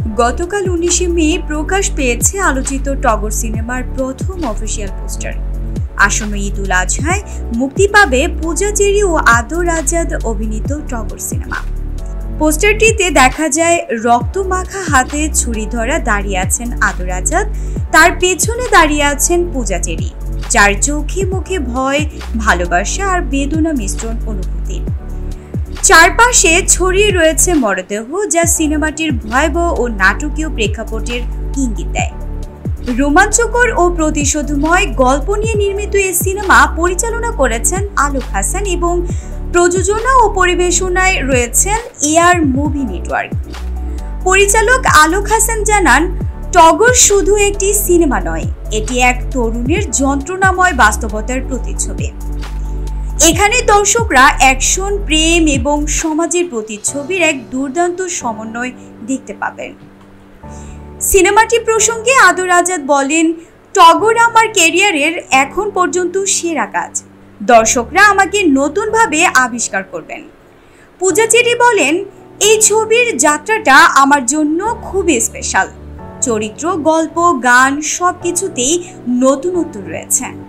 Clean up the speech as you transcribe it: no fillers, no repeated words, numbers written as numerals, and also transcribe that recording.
গতকাল 19শে মে প্রকাশ পেয়েছে আলোচিত টগর সিনেমার প্রথম অফিসিয়াল পোস্টার। আসন্ন ঈদ উল আজহায় মুক্তি পাবে পূজা চেরি ও আদর আজাদ অভিনীত টগর সিনেমা। পোস্টারটিতে দেখা যায় রক্তমাখা হাতে ছুরি ধরা দাঁড়িয়ে আছেন আদর আজাদ, তার পেছনে দাঁড়িয়ে আছেন পূজা চেরি, যার চোখে মুখে ভয়, ভালোবাসা আর বেদনা মিশ্রণ অনুভূতি। চারপাশে ছড়িয়ে রয়েছে মরদেহ, যা সিনেমাটির ভয়াবহ ও নাটকীয় প্রেক্ষাপটের ইঙ্গিত দেয়। রোমাঞ্চকর ও প্রতিশোধময় গল্প নিয়ে নির্মিত এই সিনেমা পরিচালনা করেছেন আলোক হাসান এবং প্রযোজনা ও পরিবেশনায় রয়েছেন এআর মুভি নেটওয়ার্ক। পরিচালক আলোক হাসান জানান, টগর শুধু একটি সিনেমা নয়, এটি এক তরুণের যন্ত্রণাময় বাস্তবতার প্রতিচ্ছবি। এখানে দর্শকরা অ্যাকশন, প্রেম এবং সমাজের প্রতিচ্ছবির এক দুর্দান্ত সমন্বয় দেখতে পাবেন। সিনেমাটি প্রসঙ্গে আদর আজাদ বলেন, টগর আমার ক্যারিয়ারের এখন পর্যন্ত সেরা কাজ। দর্শকরা আমাকে নতুনভাবে আবিষ্কার করবেন। পূজা চেরি বলেন, এই ছবির যাত্রাটা আমার জন্য খুবই স্পেশাল। চরিত্র, গল্প, গান সবকিছুতেই নতুনত্ব রয়েছে।